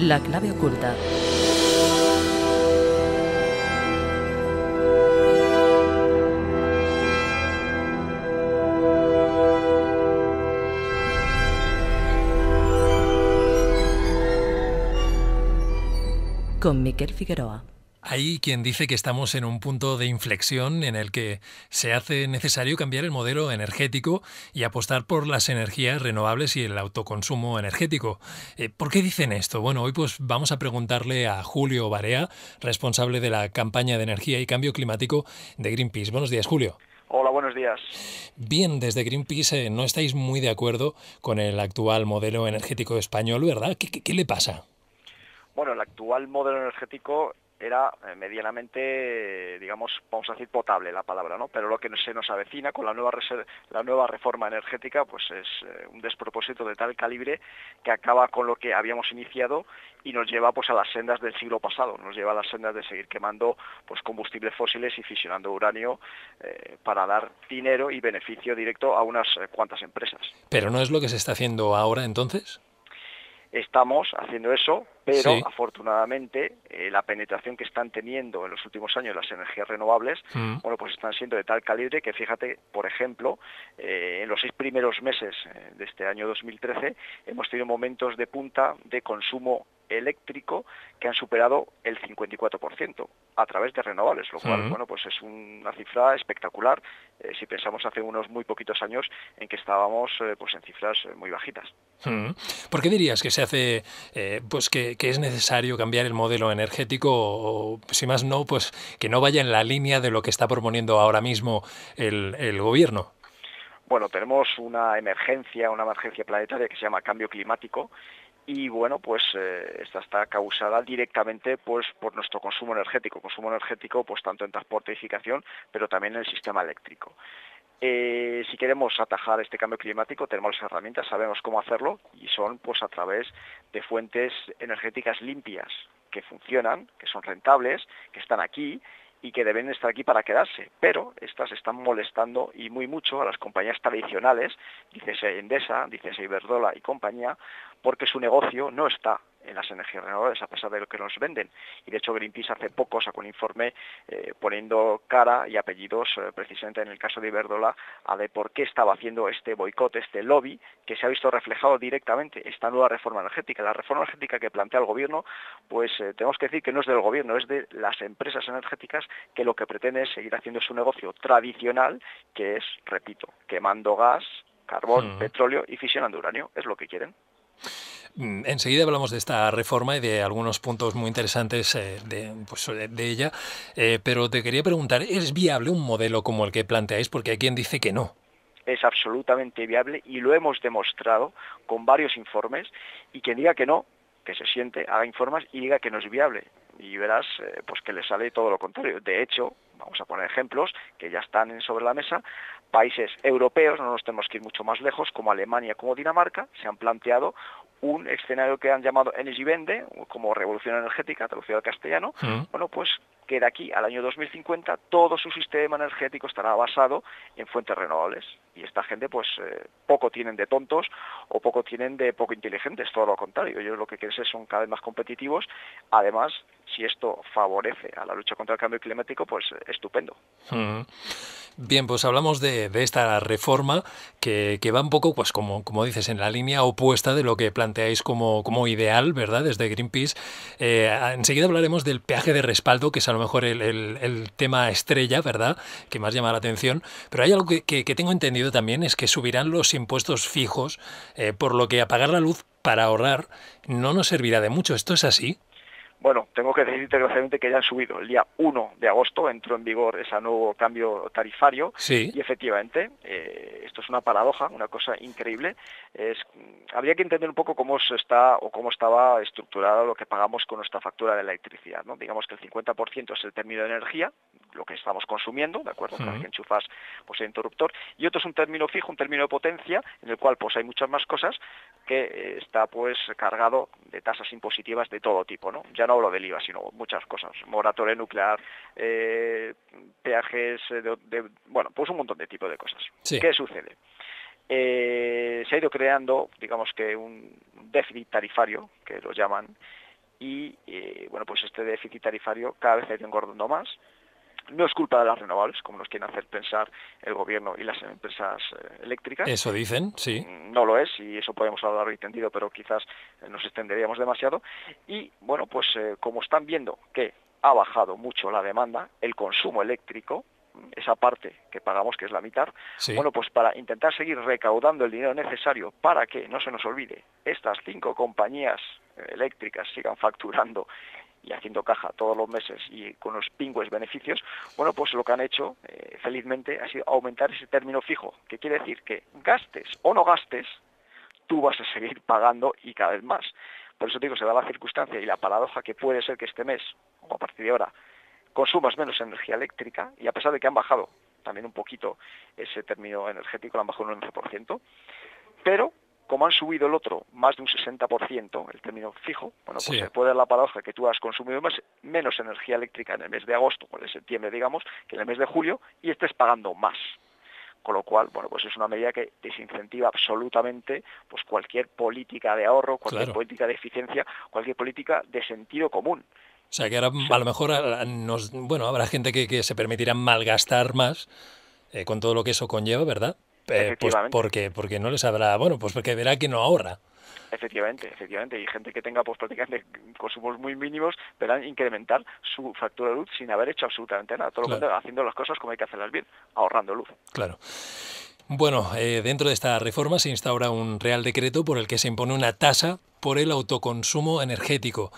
La clave oculta. Con Miquel Figueroa. Hay quien dice que estamos en un punto de inflexión en el que se hace necesario cambiar el modelo energético y apostar por las energías renovables y el autoconsumo energético. ¿Por qué dicen esto? Bueno, hoy pues vamos a preguntarle a Julio Barea, responsable de la campaña de energía y cambio climático de Greenpeace. Buenos días, Julio. Hola, buenos días. Bien, desde Greenpeace no estáis muy de acuerdo con el actual modelo energético español, ¿verdad? ¿Qué le pasa? Bueno, el actual modelo energético era medianamente, digamos, vamos a decir potable la palabra, ¿no? Pero lo que se nos avecina con la nueva reforma energética, pues es un despropósito de tal calibre que acaba con lo que habíamos iniciado y nos lleva pues a las sendas del siglo pasado, nos lleva a las sendas de seguir quemando pues combustibles fósiles y fisionando uranio para dar dinero y beneficio directo a unas cuantas empresas. ¿Pero no es lo que se está haciendo ahora entonces? Estamos haciendo eso, pero Sí. afortunadamente la penetración que están teniendo en los últimos años las energías renovables, bueno, pues están siendo de tal calibre que fíjate, por ejemplo, en los 6 primeros meses de este año 2013 hemos tenido momentos de punta de consumo eléctrico que han superado el 54% a través de renovables, lo cual, bueno, pues es una cifra espectacular si pensamos hace unos muy poquitos años en que estábamos pues en cifras muy bajitas. ¿Por qué dirías que se hace, pues que es necesario cambiar el modelo energético o, si más no, pues que no vaya en la línea de lo que está proponiendo ahora mismo el gobierno? Bueno, tenemos una emergencia planetaria que se llama cambio climático y bueno, pues esta está causada directamente pues por nuestro consumo energético pues tanto en transporte y edificación, pero también en el sistema eléctrico. Si queremos atajar este cambio climático tenemos las herramientas, sabemos cómo hacerlo y son pues a través de fuentes energéticas limpias que funcionan, que son rentables, que están aquí y que deben estar aquí para quedarse, pero estas están molestando y muy mucho a las compañías tradicionales, dícese Endesa, dícese Iberdrola y compañía, porque su negocio no está en las energías renovables a pesar de lo que nos venden. Y de hecho Greenpeace hace poco sacó un informe poniendo cara y apellidos precisamente en el caso de Iberdrola a de por qué estaba haciendo este boicot, este lobby, que se ha visto reflejado directamente esta nueva reforma energética. La reforma energética que plantea el gobierno, pues tenemos que decir que no es del gobierno, es de las empresas energéticas que lo que pretende es seguir haciendo su negocio tradicional, que es, repito, quemando gas, carbón, petróleo y fisionando uranio. Es lo que quieren. Enseguida hablamos de esta reforma y de algunos puntos muy interesantes de ella, pero te quería preguntar, ¿es viable un modelo como el que planteáis? Porque hay quien dice que no. Es absolutamente viable y lo hemos demostrado con varios informes, y quien diga que no, que se siente, haga informes y diga que no es viable. Y verás pues que le sale todo lo contrario. De hecho, vamos a poner ejemplos que ya están sobre la mesa, países europeos, no nos tenemos que ir mucho más lejos, como Alemania, como Dinamarca, se han planteado un escenario que han llamado Energiewende, como revolución energética, traducido al castellano. Bueno, pues que de aquí al año 2050 todo su sistema energético estará basado en fuentes renovables. Y esta gente pues poco tienen de tontos o poco tienen de poco inteligentes, todo lo contrario. Ellos lo que quieren ser son cada vez más competitivos. Además, si esto favorece a la lucha contra el cambio climático, pues estupendo. Bien, pues hablamos de esta reforma que va un poco, pues como dices, en la línea opuesta de lo que planteáis como ideal, ¿verdad?, desde Greenpeace. Enseguida hablaremos del peaje de respaldo, que es a lo mejor el tema estrella, ¿verdad?, que más llama la atención. Pero hay algo que tengo entendido también, es que subirán los impuestos fijos, por lo que apagar la luz para ahorrar no nos servirá de mucho. ¿Esto es así? Bueno, tengo que decirte desgraciadamente que ya han subido. El día 1 de agosto entró en vigor ese nuevo cambio tarifario. Sí. Y efectivamente, esto es una paradoja, una cosa increíble. Habría que entender un poco cómo estaba estructurado lo que pagamos con nuestra factura de electricidad, ¿no? Digamos que el 50% es el término de energía, lo que estamos consumiendo, ¿de acuerdo? Cada vez que enchufas pues el interruptor, y otro es un término fijo, un término de potencia, en el cual pues hay muchas más cosas, que está pues cargado de tasas impositivas de todo tipo, ¿no? Ya no hablo del IVA, sino muchas cosas, moratoria nuclear, peajes, bueno, pues un montón de tipo de cosas. Sí. ¿Qué sucede? Se ha ido creando, digamos que un déficit tarifario, que lo llaman, y bueno, pues este déficit tarifario cada vez ha ido engordando más. No es culpa de las renovables, como nos quieren hacer pensar el gobierno y las empresas eléctricas. Eso dicen, sí. No lo es, y eso podemos hablar y entendido, pero quizás nos extenderíamos demasiado. Y bueno, pues como están viendo que ha bajado mucho la demanda, el consumo eléctrico, esa parte que pagamos, que es la mitad, Sí. bueno, pues para intentar seguir recaudando el dinero necesario para que, no se nos olvide, estas 5 compañías eléctricas sigan facturando y haciendo caja todos los meses y con los pingües beneficios, bueno, pues lo que han hecho, felizmente, ha sido aumentar ese término fijo, que quiere decir que gastes o no gastes, tú vas a seguir pagando y cada vez más. Por eso digo, se da la circunstancia y la paradoja que puede ser que este mes, o a partir de ahora, consumas menos energía eléctrica, y a pesar de que han bajado también un poquito ese término energético, lo han bajado un 11%, pero como han subido el otro más de un 60%, el término fijo, bueno, pues Sí. se puede dar la paradoja que tú has consumido menos energía eléctrica en el mes de agosto o de septiembre, digamos, que en el mes de julio, y estés pagando más. Con lo cual, bueno, pues es una medida que desincentiva absolutamente pues cualquier política de ahorro, cualquier Claro. política de eficiencia, cualquier política de sentido común. O sea, que ahora a lo mejor bueno, habrá gente que se permitirá malgastar más con todo lo que eso conlleva, ¿verdad? Pues Efectivamente. porque no les habrá, bueno, pues porque verá que no ahorra. Efectivamente. Y gente que tenga pues prácticamente consumos muy mínimos verán incrementar su factura de luz sin haber hecho absolutamente nada. Todo lo Claro. contrario, haciendo las cosas como hay que hacerlas bien, ahorrando luz. Claro. Bueno, dentro de esta reforma se instaura un Real Decreto por el que se impone una tasa por el autoconsumo energético.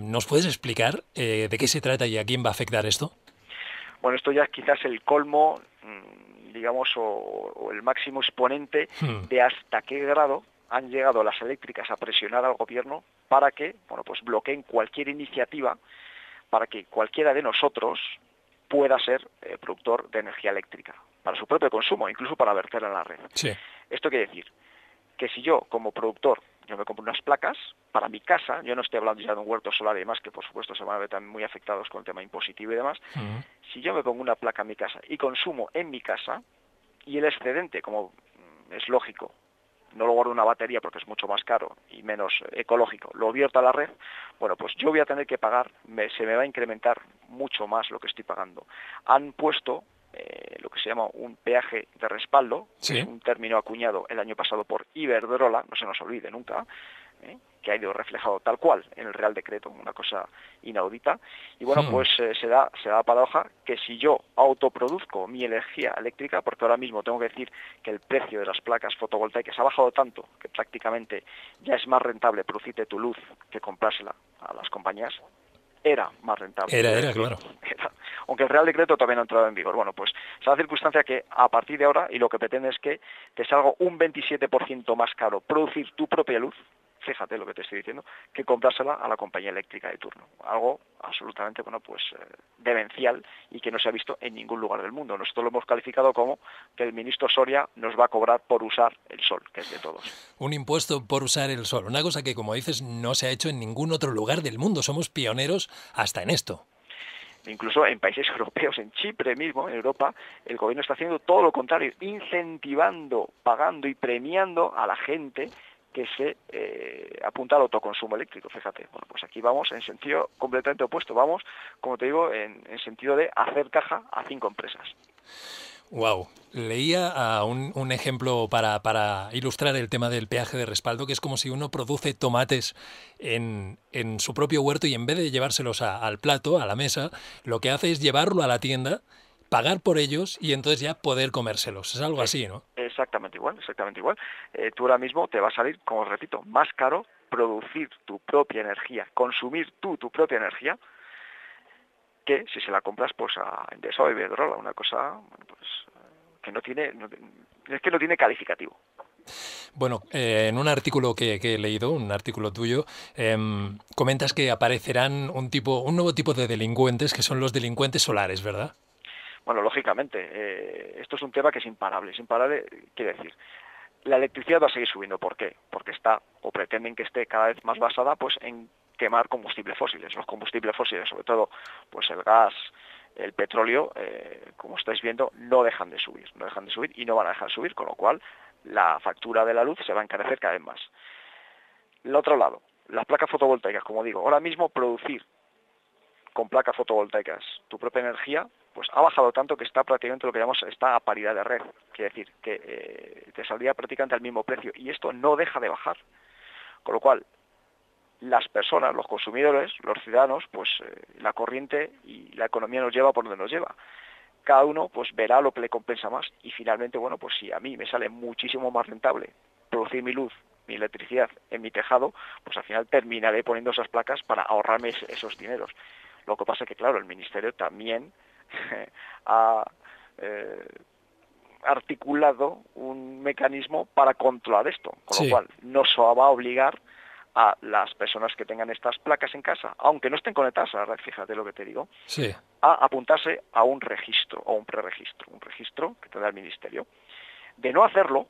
¿Nos puedes explicar de qué se trata y a quién va a afectar esto? Bueno, esto ya es quizás el colmo, digamos, o el máximo exponente de hasta qué grado han llegado las eléctricas a presionar al gobierno para que, bueno, pues bloqueen cualquier iniciativa para que cualquiera de nosotros pueda ser productor de energía eléctrica, para su propio consumo, incluso para verterla en la red. Sí. Esto quiere decir que si yo, como productor, yo me compro unas placas para mi casa, yo no estoy hablando ya de un huerto solar y demás, que por supuesto se van a ver también muy afectados con el tema impositivo y demás, si yo me pongo una placa en mi casa y consumo en mi casa, y el excedente, como es lógico, no lo guardo en una batería porque es mucho más caro y menos ecológico, lo vierto a la red, bueno, pues yo voy a tener que pagar, se me va a incrementar mucho más lo que estoy pagando. Han puesto lo que se llama un peaje de respaldo, Sí. que es un término acuñado el año pasado por Iberdrola, no se nos olvide nunca, que ha ido reflejado tal cual en el Real Decreto, una cosa inaudita. Y bueno, pues se da la paradoja que si yo autoproduzco mi energía eléctrica, porque ahora mismo tengo que decir que el precio de las placas fotovoltaicas ha bajado tanto que prácticamente ya es más rentable producirte tu luz que comprársela a las compañías, era más rentable. Era, claro. Aunque el Real Decreto todavía no ha entrado en vigor. Bueno, pues es la circunstancia que a partir de ahora, y lo que pretende es que te salga un 27% más caro producir tu propia luz, fíjate lo que te estoy diciendo, que comprársela a la compañía eléctrica de turno. Algo absolutamente, bueno, pues demencial y que no se ha visto en ningún lugar del mundo. Nosotros lo hemos calificado como que el ministro Soria nos va a cobrar por usar el sol, que es de todos. Un impuesto por usar el sol, una cosa que, como dices, no se ha hecho en ningún otro lugar del mundo. Somos pioneros hasta en esto. Incluso en países europeos, en Chipre mismo, en Europa, el gobierno está haciendo todo lo contrario, incentivando, pagando y premiando a la gente que se apunta al autoconsumo eléctrico, fíjate. Bueno, pues aquí vamos en sentido completamente opuesto, vamos, como te digo, en sentido de hacer caja a 5 empresas. Wow. Leía un ejemplo para ilustrar el tema del peaje de respaldo, que es como si uno produce tomates en su propio huerto y en vez de llevárselos al plato, a la mesa, lo que hace es llevarlo a la tienda, pagar por ellos y entonces ya poder comérselos. Es algo así, ¿no? Exactamente igual. Tú ahora mismo te va a salir, como repito, más caro producir tu propia energía, consumir tu propia energía, que si se la compras pues a Endesa o Iberdrola, una cosa, bueno, pues que no tiene calificativo. Bueno, en un artículo que he leído, un artículo tuyo, comentas que aparecerán un nuevo tipo de delincuentes, que son los delincuentes solares, ¿verdad? Bueno, lógicamente, esto es un tema que es imparable. Es imparable, quiere decir, la electricidad va a seguir subiendo. ¿Por qué? Porque está, o pretenden que esté cada vez más basada pues en quemar combustibles fósiles. Los combustibles fósiles, sobre todo pues el gas, el petróleo, como estáis viendo, no dejan de subir y no van a dejar de subir, con lo cual la factura de la luz se va a encarecer cada vez más. El otro lado, las placas fotovoltaicas, como digo, ahora mismo producir con placas fotovoltaicas tu propia energía, pues ha bajado tanto que está prácticamente lo que llamamos, está a paridad de red. Quiere decir que te saldría prácticamente al mismo precio, y esto no deja de bajar. Con lo cual, las personas, los consumidores, los ciudadanos, pues la corriente y la economía nos lleva por donde nos lleva. Cada uno pues verá lo que le compensa más, y finalmente, bueno, pues si a mí me sale muchísimo más rentable producir mi luz, mi electricidad en mi tejado, pues al final terminaré poniendo esas placas para ahorrarme esos dineros. Lo que pasa es que, claro, el Ministerio también ha articulado un mecanismo para controlar esto, con lo Sí. cual nos va a obligar a las personas que tengan estas placas en casa, aunque no estén conectadas a la red, fíjate lo que te digo, Sí. a apuntarse a un registro o un preregistro, un registro que tendrá el Ministerio. De no hacerlo,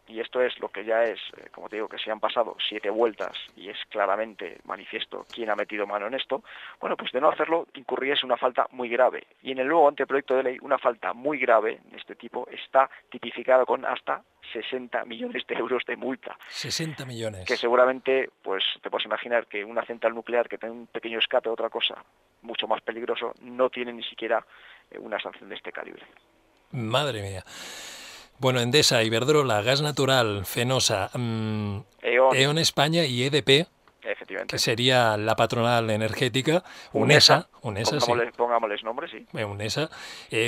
y esto es lo que ya es, como te digo, que se han pasado 7 vueltas y es claramente manifiesto quién ha metido mano en esto, bueno, pues de no hacerlo incurrirías una falta muy grave. Y en el nuevo anteproyecto de ley, una falta muy grave de este tipo está tipificada con hasta 60 millones de euros de multa. 60 millones. Que seguramente, pues te puedes imaginar que una central nuclear que tenga un pequeño escape o otra cosa mucho más peligroso no tiene ni siquiera una sanción de este calibre. Madre mía. Bueno, Endesa, Iberdrola, Gas Natural, Fenosa, E.ON España y EDP, Efectivamente. que sería la patronal energética, UNESA, sí. Pongámosles nombre, sí. UNESA.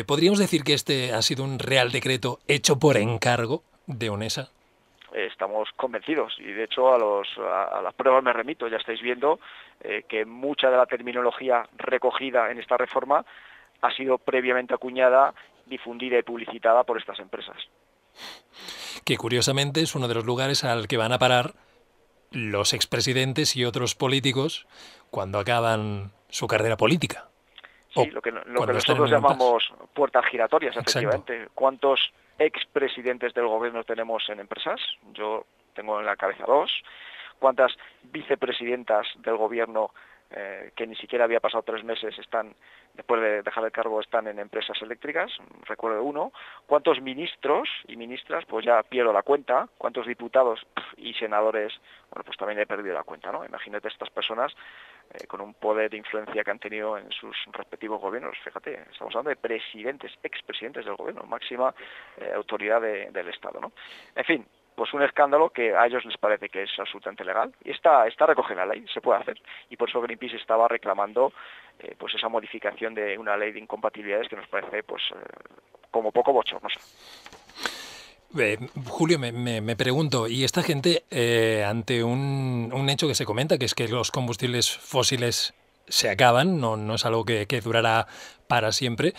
¿Podríamos decir que este ha sido un real decreto hecho por encargo de UNESA? Estamos convencidos, y de hecho a las pruebas me remito. Ya estáis viendo que mucha de la terminología recogida en esta reforma ha sido previamente acuñada, difundida y publicitada por estas empresas. Que curiosamente es uno de los lugares al que van a parar los expresidentes y otros políticos cuando acaban su carrera política. Sí, lo que nosotros llamamos puertas giratorias, efectivamente. Exacto. ¿Cuántos expresidentes del gobierno tenemos en empresas? Yo tengo en la cabeza 2. ¿Cuántas vicepresidentas del gobierno que ni siquiera había pasado 3 meses están, después de dejar el cargo, están en empresas eléctricas? Recuerdo 1. ¿Cuántos ministros y ministras? Pues ya pierdo la cuenta. ¿Cuántos diputados y senadores? Bueno, pues también he perdido la cuenta, ¿no? Imagínate estas personas con un poder de influencia que han tenido en sus respectivos gobiernos. Fíjate, estamos hablando de presidentes, expresidentes del gobierno, máxima autoridad del Estado, ¿no? En fin, pues un escándalo que a ellos les parece que es absolutamente legal, y está recogido en la ley, se puede hacer, y por eso Greenpeace estaba reclamando pues esa modificación de una ley de incompatibilidades que nos parece pues como poco bochornosa. Julio, me pregunto, ¿y esta gente ante un hecho que se comenta, que es que los combustibles fósiles se acaban, no es algo que durará para siempre,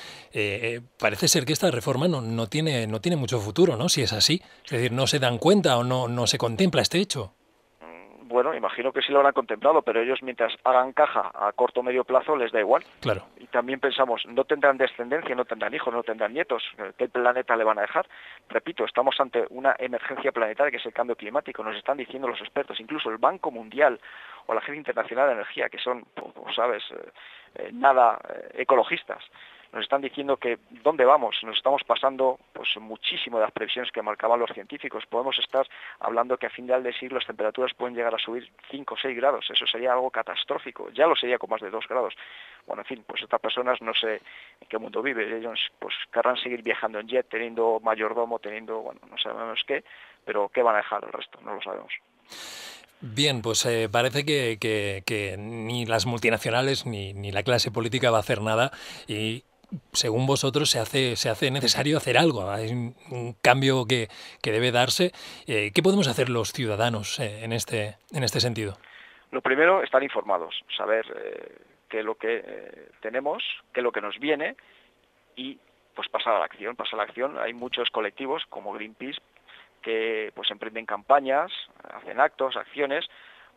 parece ser que esta reforma no tiene mucho futuro, ¿no? Si es así, es decir, ¿no se dan cuenta o no se contempla este hecho? Bueno, imagino que sí lo habrán contemplado, pero ellos mientras hagan caja a corto o medio plazo les da igual. Claro. Y también pensamos, no tendrán descendencia, no tendrán hijos, no tendrán nietos, ¿qué planeta le van a dejar? Repito, estamos ante una emergencia planetaria que es el cambio climático, nos están diciendo los expertos, incluso el Banco Mundial o la Agencia Internacional de Energía, que son, pues, sabes, nada ecologistas. Nos están diciendo que dónde vamos, nos estamos pasando pues muchísimo de las previsiones que marcaban los científicos. Podemos estar hablando que a final de siglo las temperaturas pueden llegar a subir 5 o 6 grados, eso sería algo catastrófico, ya lo sería con más de 2 grados. Bueno, en fin, pues estas personas no sé en qué mundo viven, ellos pues querrán seguir viajando en jet, teniendo mayordomo, teniendo, bueno, no sabemos qué, pero ¿qué van a dejar el resto? No lo sabemos. Bien, pues parece que ni las multinacionales ni la clase política va a hacer nada y según vosotros se hace necesario hacer algo. Hay un cambio que debe darse. ¿Qué podemos hacer los ciudadanos en este sentido? Lo primero, estar informados, saber qué es lo que tenemos, qué es lo que nos viene y pues pasar a la acción. Pasar a la acción. Hay muchos colectivos como Greenpeace que pues emprenden campañas, hacen actos, acciones,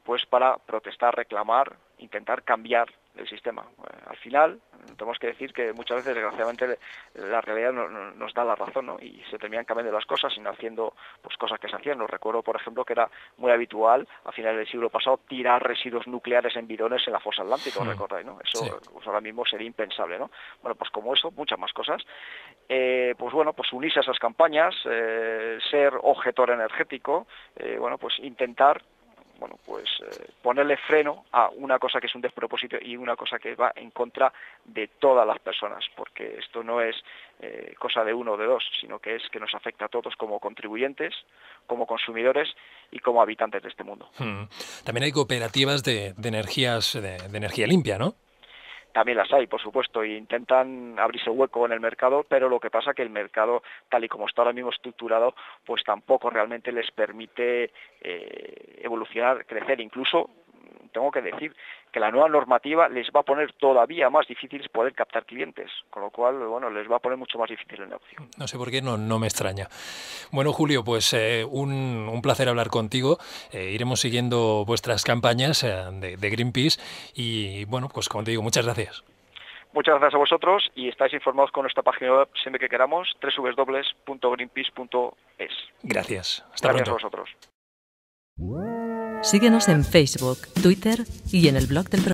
pues para protestar, reclamar, intentar cambiar el sistema. Al final, tenemos que decir que muchas veces, desgraciadamente, la realidad nos da la razón, ¿no? Y se terminan cambiando las cosas, sino haciendo pues cosas que se hacían. Os recuerdo, por ejemplo, que era muy habitual, a finales del siglo pasado, tirar residuos nucleares en bidones en la fosa atlántica, ¿os recordáis, no? Eso sí. Pues ahora mismo sería impensable, ¿no? Bueno, pues como eso, muchas más cosas. Pues bueno, pues unirse a esas campañas, ser objetor energético, bueno, pues intentar bueno, pues ponerle freno a una cosa que es un despropósito y una cosa que va en contra de todas las personas, porque esto no es cosa de uno o de dos, sino que es que nos afecta a todos como contribuyentes, como consumidores y como habitantes de este mundo. También hay cooperativas de energías de energía limpia, ¿no? También las hay, por supuesto, e intentan abrirse hueco en el mercado, pero lo que pasa que el mercado, tal y como está ahora mismo estructurado, pues tampoco realmente les permite evolucionar, crecer. Incluso, tengo que decir que la nueva normativa les va a poner todavía más difíciles poder captar clientes, con lo cual, bueno, les va a poner mucho más difícil el negocio. No sé por qué, no me extraña. Bueno, Julio, pues un placer hablar contigo. Iremos siguiendo vuestras campañas de Greenpeace y, bueno, pues como te digo, muchas gracias. Muchas gracias a vosotros y estáis informados con nuestra página web siempre que queramos, www.greenpeace.es. Gracias. Hasta Gracias pronto. a vosotros. Síguenos en Facebook, Twitter y en el blog del programa.